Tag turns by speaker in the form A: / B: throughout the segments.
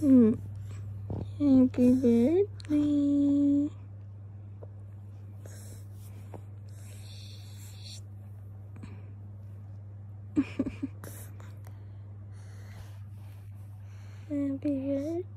A: Hmm. Happy birthday. Happy birthday.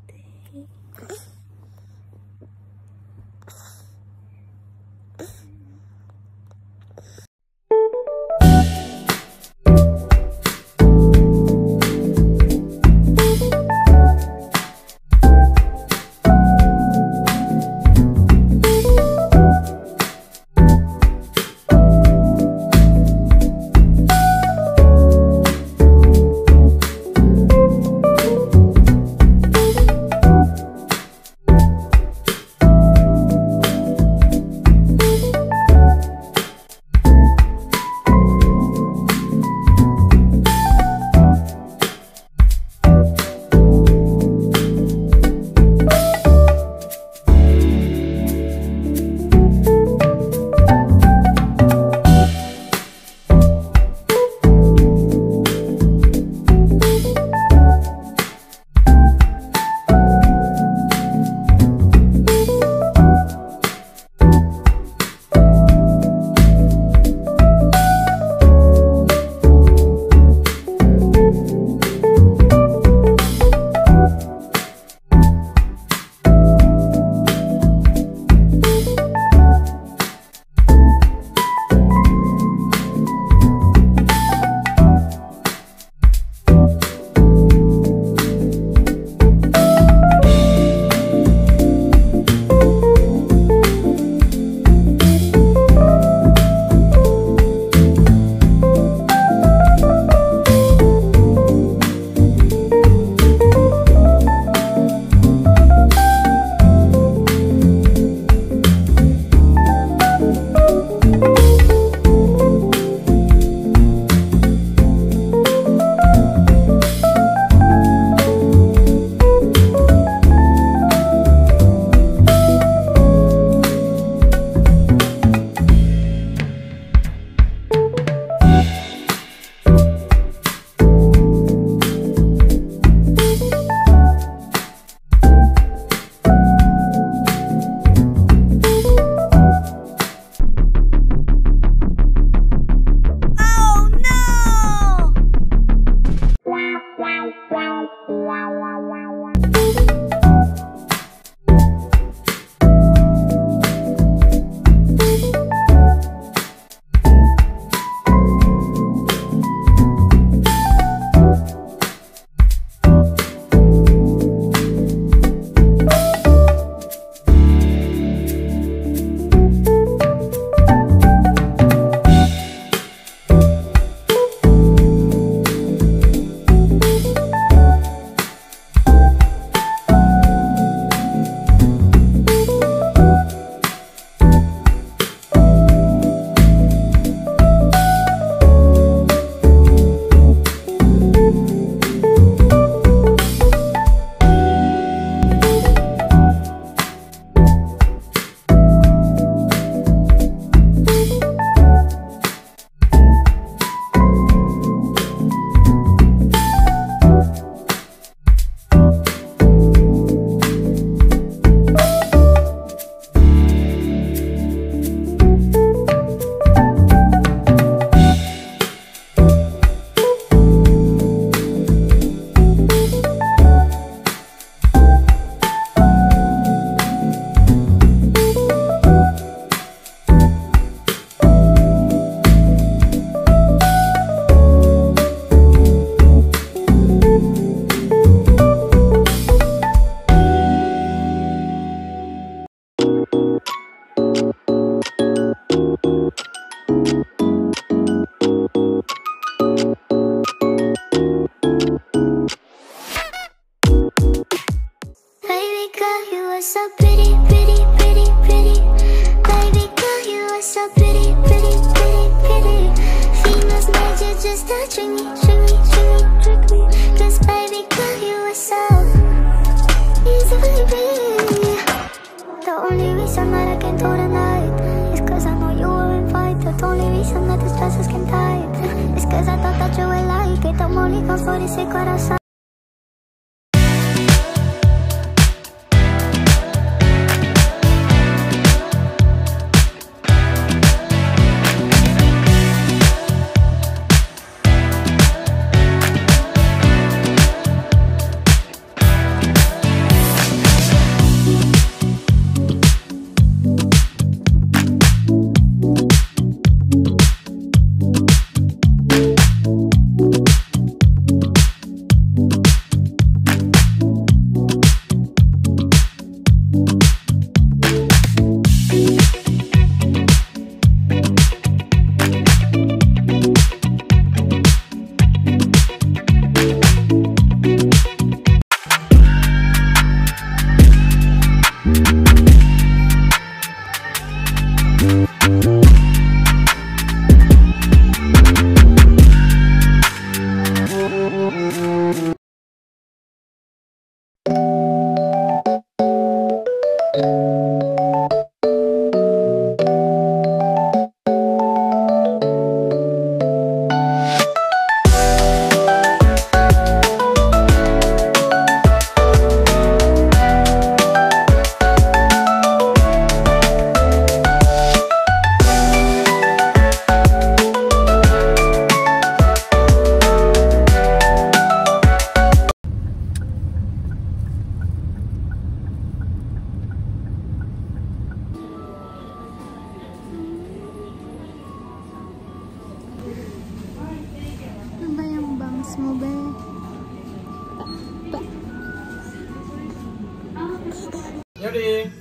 B: Ready?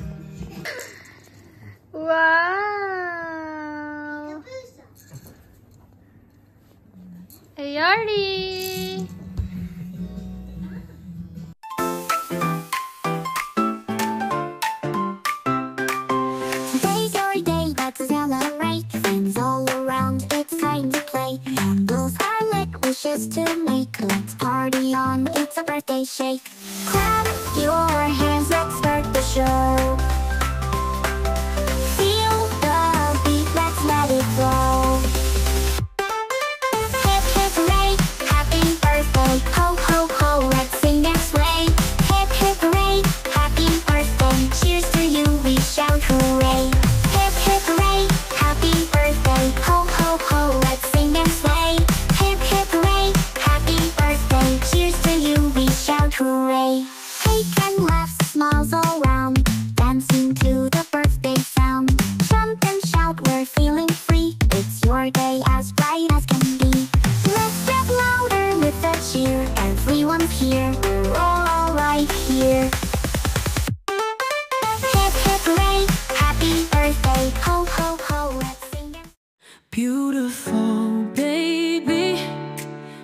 A: Wow! Ayori!
C: Today's your day, let's celebrate. Friends all around, it's time to play. Candles are lit, wishes to make. Let's party on, it's a birthday shake. Clap your hands, let's start the show. Feel the beat, let's let it go. Hip hip hooray, happy birthday. Ho ho ho, let's sing and sway. Hip hip hooray, happy birthday. Cheers to you, we shout hooray. Hip hip hooray, happy birthday. Ho ho ho, let's sing and sway. Hip hip hooray, happy birthday. Cheers to you, we shout hooray. Cake and laughs, smiles all round, dancing to the birthday sound. Jump and shout, we're feeling free. It's your day, as bright as can be. Let's get louder with a cheer. Everyone's here, we're all right here. Hip hip hooray, happy birthday. Ho ho ho, let's sing and
D: Beautiful baby,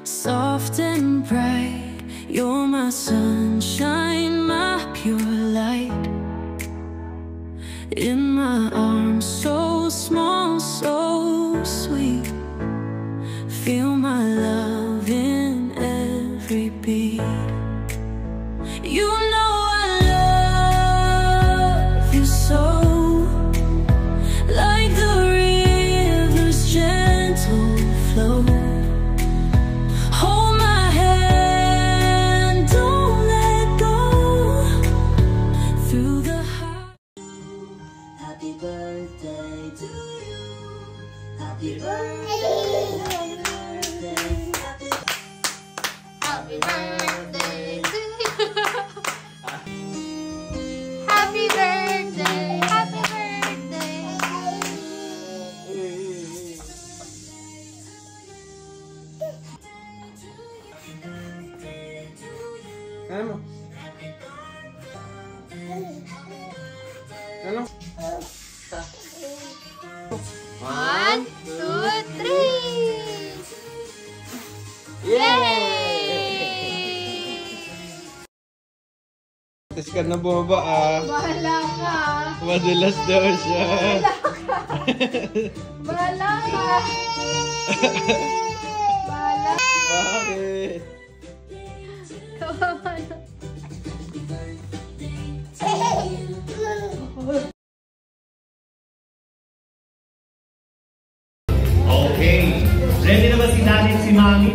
D: soft and bright. You're my sunshine, my pure light. In my arms, so small, so sweet. Feel my love in every beat. You know I love you so. Like the river's gentle flow. Hold my hand, don't let go. Through the high. Happy birthday to you. Happy birthday. Happy birthday.
A: Happy birthday to you! Happy birthday! Happy birthday!
B: Ano? Ano?
A: 1, 2, 3! Yay!
B: Tapos ka na bumaba ah.
A: Bahala ka!
B: Madulas daw siya.
A: Bahala ka! Bahala!
B: Bakit?
A: Kawawa na.
E: Okay. Ready na ba si Daddy at si Mami?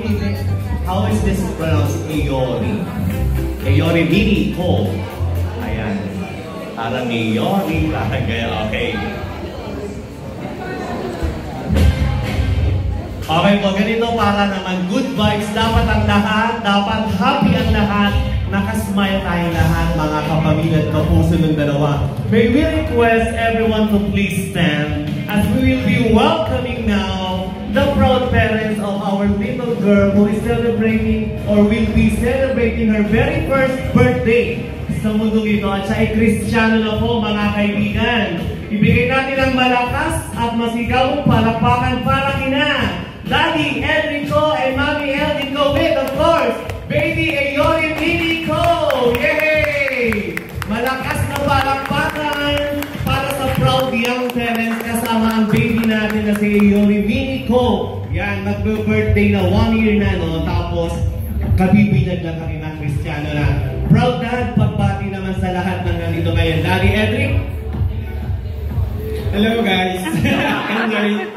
E: How is this pronounced? Ayori. Ayori Mini Ko. Ayan. Parang Ayori. Parang gaya. Okay. Okay po, ganito para naman good vibes. Dapat ang lahat, dapat happy ang lahat. Nakasmile tayong lahat, mga kapamilya at kapuso ng dalawa. May we request everyone to please stand as we will be welcoming now the proud parents of our little girl who is celebrating or will be celebrating her very first birthday sa mundong ito. At siya ay Kristiyano na po, mga kaibigan. Ibigay natin ang malakas at masigawong palakpakan para kina Daddy Enrico and Mommy Enrico with, of course, Baby Ayori Mini Ko! Yay! Malakas na palakpakan para sa proud young parents kasama ang baby natin na si Ayori Mini Ko. Yan, magbe-birthday na 1 year na, no? Tapos, kabibigyan lang kami ng Kristiyano na. Proud dad, pagbati naman sa lahat ng nandito ngayon. Daddy Edric?
B: Hello guys! Enjoy!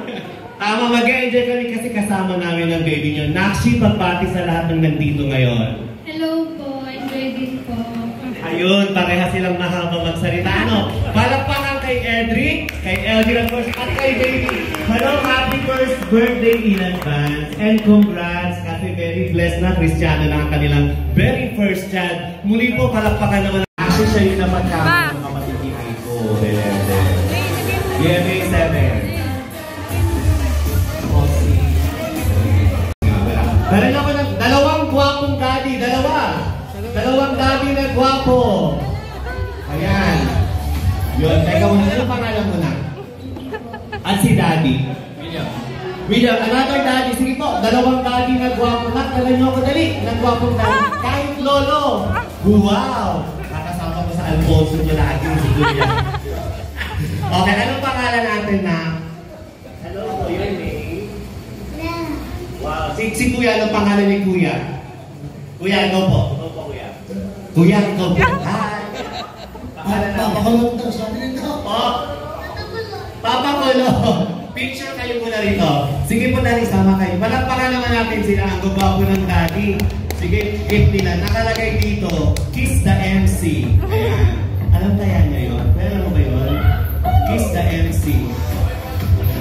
E: Tama, mag-enjoy kami kasi kasama namin ang baby niyo. Nakshi, pagbati sa lahat ng nandito ngayon.
A: Hello po, enjoy din po.
E: Ayun, pareha silang mahaba magsalita. Ano? Palakpakan kay Edric, kay Elvira, of course, at kay baby. Hello, happy first birthday in advance. And congrats, kasi very blessed na Kristiyano na ang kanilang very first child. Muli po, palakpakan naman. Actually, siya yung napagkama ng kapatid ni Aiko. GMA 7. Talaga ko ng dalawang gwapong daddy, dalawang daddy na gwapo. Ayan. Yun, teka muna, ano pangalan mo na? At si Daddy. William, another daddy. Sige po, dalawang daddy na gwapo na. Kala nyo ako dali, nagwapong daddy. Kahit lolo. Wow! Nakasama ko sa Alfonso niya lagi. Si Kuya. Okay, anong pangalan natin na? Hello, so your name? Wow, si Kuya, anong pangalan ni Kuya? Kuya, ikaw po. Ikaw po, Kuya. Kuya, ikaw po. Hi! Pangalan natin.
F: Papakulong daw, sabi nito.
E: Oh! Papa Kolo! Picture kayo muna rito. Sige po, Daddy, sama kayo. Palakpakan naman natin sila. Ang gwapo ng Daddy. Sige, gift nila. Nakalagay dito, Kiss the MC. Ayan. Alam kaya niya yun? Pero ano ba yun? Kiss the MC.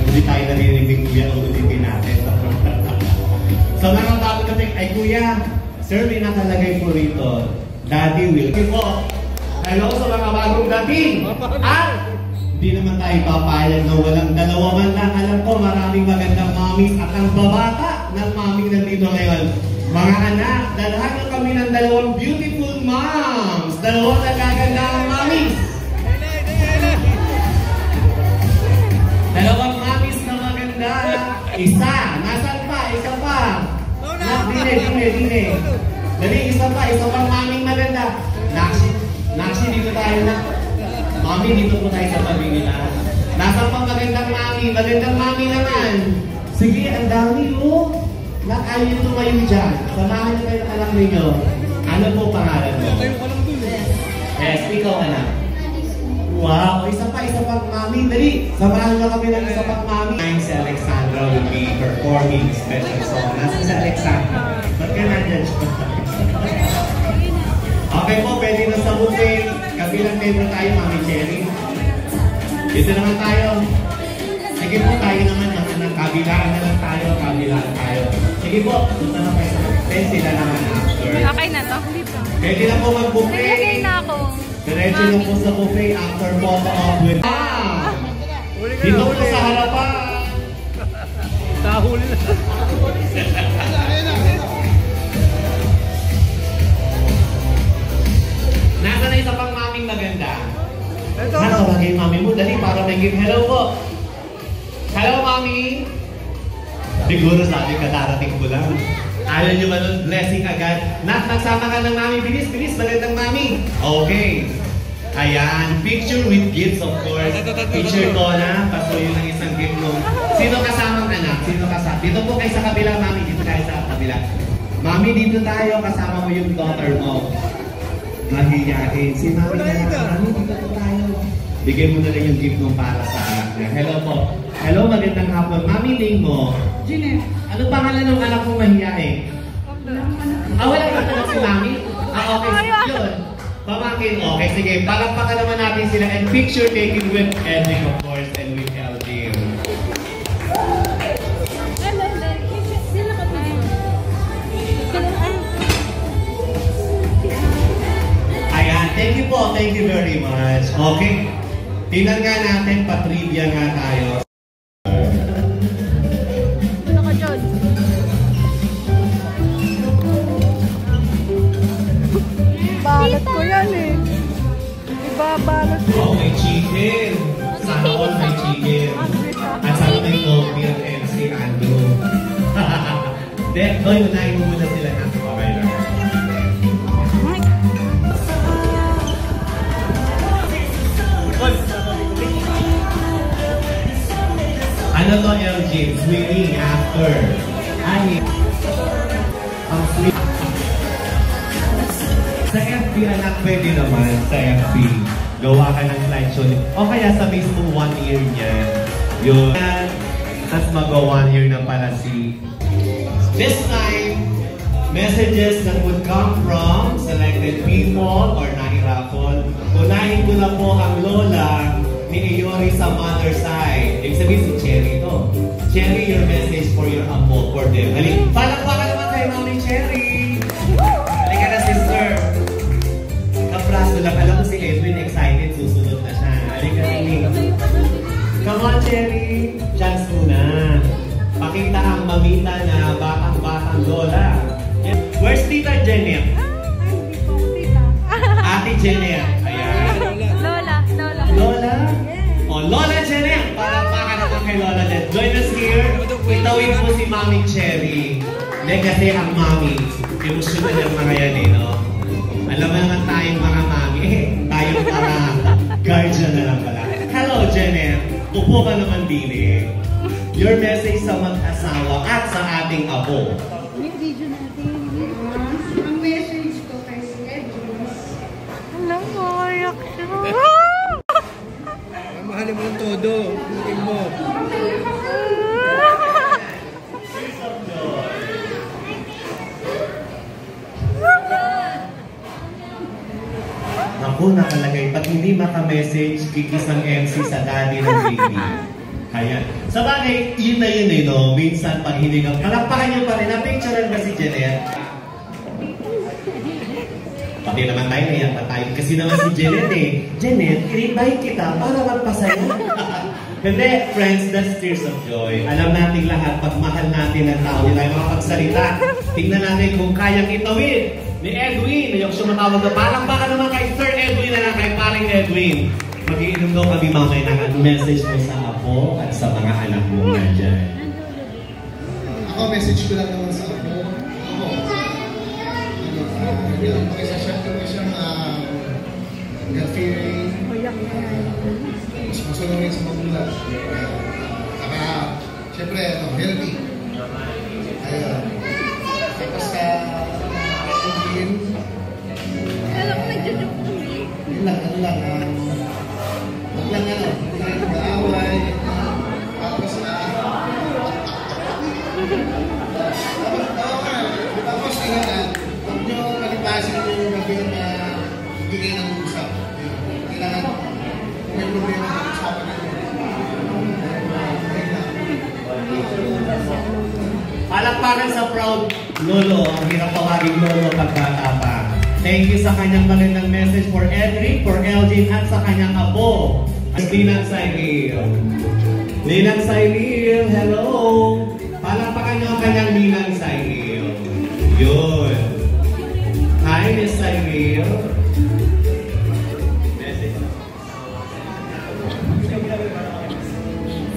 E: Hindi tayo narinig Kuya o ulitin natin. So, mga bago natin, ay Kuya, sir, may nakalagay po rito. Daddy will. Okay po. Hello sa mga bagong dating. At hindi naman tayo papayag na walang dalawa man lang. Alam ko, maraming magandang mommies at ang babata ng mommy nandito ngayon. Mga anak, dalhan na kami ng dalawang beautiful moms. Dalawang nagagandang mommies. Dalawang mommies na maganda. Isa. Nasaan pa? Isa pa. Dine. Dali, isa pang maming maganda. Naksi, dito tayo na. Mami, dito po tayo sa tabi nila. Nasa pang magandang mami naman. Sige, ang dami oh. Ayaw nyo tumayo dyan. Samahan nyo kayo ng anak ninyo. Ano po pangalan mo? Yes, ikaw anak. Wow, isa pang mami. Dali, samahan nyo kami ng isa pang mami. Si Alexandra will be performing special song. Nasa si Alexandra? Ba't ka nandyan siya? Okay po, pwede na sa buffet. Kabilang table tayo, Mami Cherry. Dito naman tayo. Sige po, tayo naman ng kabilaan na lang tayo. Sige po, punta na kayo sa buffet. Sila naman after.
A: Okay na to.
E: Pwede na po mag-buffet.
A: Nilagay na ako.
E: Diretso na po sa buffet after photo op with dito po sa harapan.
B: Tahuli na.
E: Nasa na isa pang maming maganda? Nakawagay mami mo. Dali, para may give hello po. Hello, mami. Siguro sabi ka, darating ko lang. Ayaw nyo ba nun? Blessing agad. Nagsama ka ng mami. Bilis. Magandang mami. Okay. Ayan. Picture with gifts, of course. Picture ko na. Pasuyo ng isang gift mo. Sino kasamang anak? Dito po kayo sa kabila, mami. Dito kayo sa kabila. Mami, dito tayo. Kasama mo yung daughter mo. Mahihiyain. Si mami na. Mami, dito po tayo. Bigyan mo na rin yung gift mo para sa anak niya. Hello po. Hello, magandang hapon. Mami, name mo?
A: Jeanette.
E: Ano pangalan ng anak mong mahihiyain? Wala ka talaga si mami? Okay. Yun. Pamangkin. Okay, sige. Palakpakan naman natin sila. And picture taken with Edric, of course, and with Eldin. Ayan. Thank you po. Thank you very much. Okay. Tingnan nga natin. Patrivia nga tayo.
A: Ano ka, John?
G: Balat ko yan eh. Ibabalat ko.
E: Oh, may chicken. Sana all may chicken. At sana may coffee ang MC Andrew. Then, doy, unahin mo muna sila na. Okay lang. Ano to, LG? Swimming after. Ay, ang sweet. Sa FB, anak, pwede naman sa FB. Gawa ka ng slideshow. O kaya sa mismo 1 year niya. Yun. Tapos mag-1 year na pala si... This time, messages that would come from selected people or nahirapan. Unahin ko na po ang lola ni Iori sa mother side. Ibig sabihin si Cherry to. Cherry, your message for your apo, for them. Halika, palakpakan naman kay Mami Cherry. Halika na, sister. Kapraso lang. Alam mo si Edwin excited. Susunod na siya. Halika na. Come on, Cherry. Chance muna. Pakita ang mamita na batang-batang lola. Where's Tita Janet?
G: Hindi po, tita.
E: Ate Janet. Ayan.
G: Lola.
E: Lola. kay Lola Jet. Join us here. Itawid po si Mami Cherry. Hindi kasi ang Mami, emotional yung mga yan eh, no? Alam mo naman tayong mga Mami, tayong para guardian na lang pala. Hello, Janet. Upo ka naman din eh. Your message sa mag-asawa at sa ating apo.
G: Yung video natin.
F: Ang message ko kay Edwin.
G: Alam mo, reaction.
B: Mahalin mo ng todo. Bukin mo.
E: Ako nakalagay, pag hindi maka-message, kikis ang MC sa daddy ng baby. Kaya, sa bagay, yun na yun eh, no? Minsan, pag hindi ka, palakpakan nyo pa rin, na-picturean ba si Janet? Pati naman tayo, nayan pa tayo. Kasi naman si Janet eh. Janet, i-invite kita para magpasaya. Hindi, friends, that's tears of joy. Alam natin lahat, pag mahal natin ang tao, nila yung mga pagsalita. Tingnan natin kung kayang itawid ni Edwin, na yung sumatawag na palakpakan naman kay Sir Edwin na lang, kay paring Edwin. Mag-iinom daw kami mamay ng message mo sa apo at sa mga anak mo nga dyan.
F: Ako, message ko lang naman sa ako. Pakisashare ko siyang God-fearing. Mas masunungin sa magulang. Saka, syempre, healthy. Ayun. Tapos sa yun lang, wag lang mag-aaway. Tapos kailangan, huwag nyo malipasin yung gabi na bigay ng usap. Kailangan, kung may problema na usapan natin.
E: Palakpakan sa proud Lolo, ang hirap tawagin Lolo pagkata pa. Thank you sa kanyang magandang message for Edric, for Elgin, at sa kanyang apo. Ninang Cyril. Ninang Cyril, hello! Palakpakan niyo ang kanyang Ninang Cyril. Yun. Hi, Miss Cyril.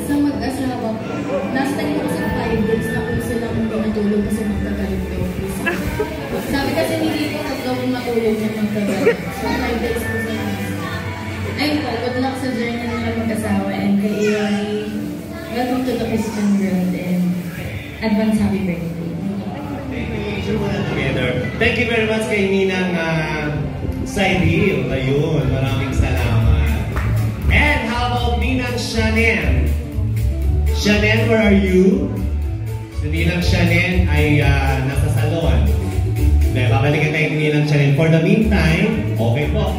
H: Sa mag-asawa po, last time ko sa 5 days na kung silang hindi natulog kasi magkagalit daw. Sabi kasi hindi ko gawin matulog na magkagalit. So 5 days po sa ayun po, good luck sa journey nila mag-asawa and kay Iori, welcome to the Christian world and advance happy birthday.
E: Thank you very much kay Ninang Cyril. Ayun, maraming salamat. And how about Ninang Shannon? Shannon, where are you? Si Ninang Shannon ay nasa salon. Babalikan tayo ni Ninang Shannon. For the meantime, okay po.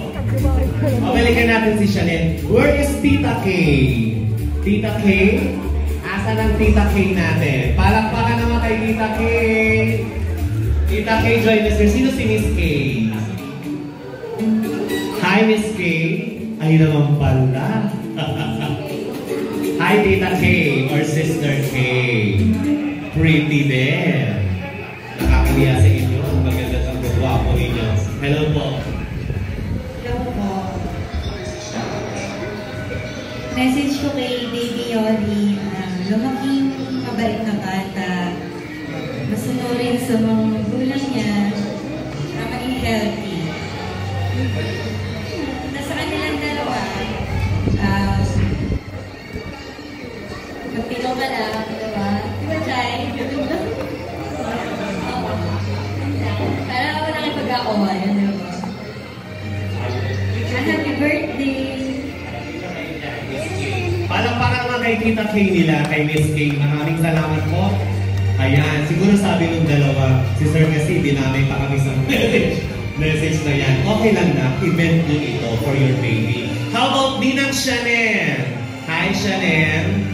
E: Babalikan natin si Shannon. Where is Tita Kay? Tita Kay? Asan ang Tita Kay natin? Palakpakan naman kay Tita Kay. Tita Kay, join us here. Sino si Miss Kay? Hi, Miss Kay. Ay naman pala. Hi, Tita Kay or Sister Kay. Pretty din. Nakakaliya sa inyo. Ang maganda sa gwapo ninyo. Hello po.
H: Hello po. Message ko kay Baby Yori, lumaking mabait na bata. Masunurin sa mga magulang niya. Maging healthy. Nasa kanilang dalawa, magpilo ka lang, diba? Diba, Chay? Para ako nakipag-awa, yan, diba? Happy birthday!
E: Palakpakan naman kay Tita Kay nila, kay Miss Kay. Maraming salamat po. Ayan, siguro sabi nung dalawa, si Sir kasi dinamay pa kami sa message na yan. Okay lang na, event nyo ito for your baby. How about Ninang Shannon? Hi, Shannon.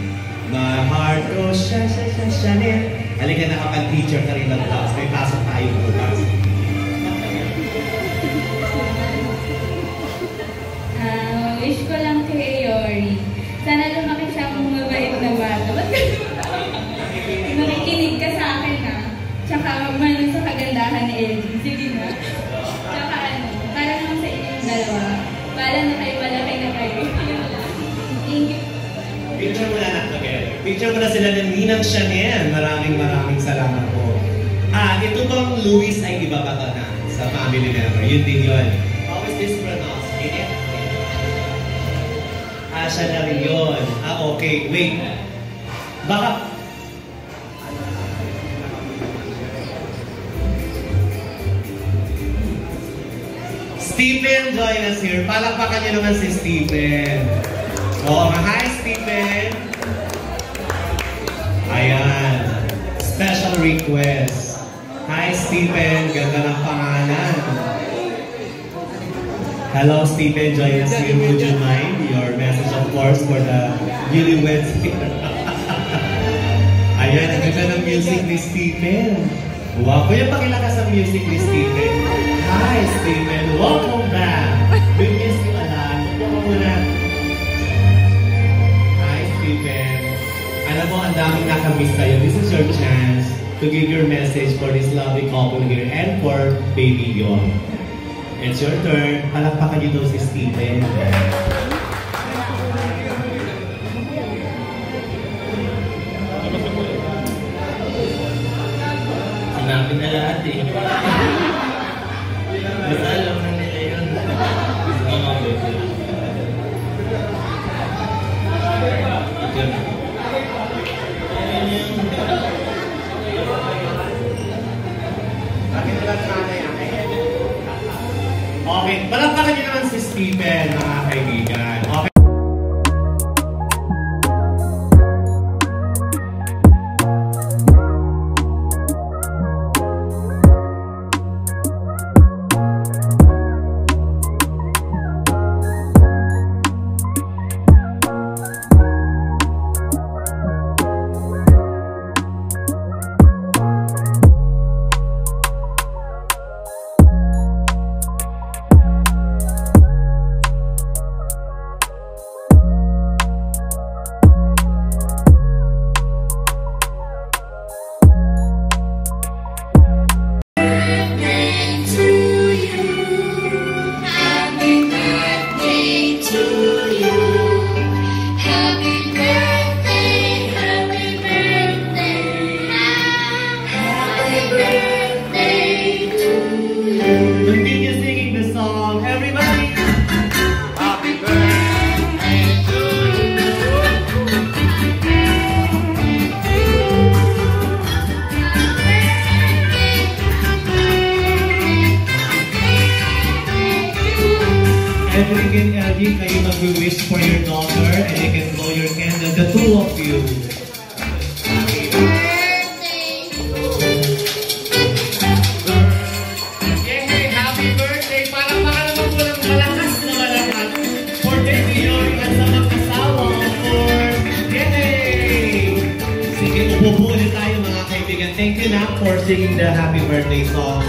E: My heart goes Shannon. Halika na kapag teacher ka rin ng class. May pasok tayo bukas.
H: Wish ko lang kay Yori. Sana lumaki siya kung mabait na bata. Ba't nakikinig ka sa akin ha? Tsaka magmano sa kagandahan ni Elgin. Sige na. Tsaka para naman sa inyong dalawa. Para na kayo malaki na kayo. Thank you.
E: Picture mo na together. na-sticker ko na sila ng Ninang Chanel. Maraming salamat po. Ito bang Luis ay iba pa to na sa family member? Yun din yun. How is this pronounced? Siya na rin yun. Okay. Wait. Baka... Stephen join us here. Palakpakan niyo naman si Stephen. Hi Stephen. Ayan. Special request. Hi Stephen. Ganda ng pangalan. Hello Stephen, join us here. Would you mind your message of course for the newlyweds here? Ayan, ang ganda ng music ni Stephen. Wow, kuya pakilakas ang music ni Stephen. Hi Stephen, welcome back. We miss you a lot. Huwag muna. Hi Stephen. Alam mo, ang daming nakamiss tayo. This is your chance to give your message for this lovely couple here and for baby Yon. It's your turn. Palakpakan niyo daw si Stephen.
B: Sinabi na lahat eh. Basta alam na nila yun.
E: Okay, palakpakan niyo naman si Stephen, mga kaibigan. Okay. Edric and Ellie, kayo mag-wish for your daughter and you can blow your candle, the two of you. Happy birthday! Yay! Happy birthday! Parang naman po ng malakas na malakas for baby Yon at sa mag-asawa for yay! Sige, upo ulit tayo mga kaibigan. Thank you na for singing the happy birthday song.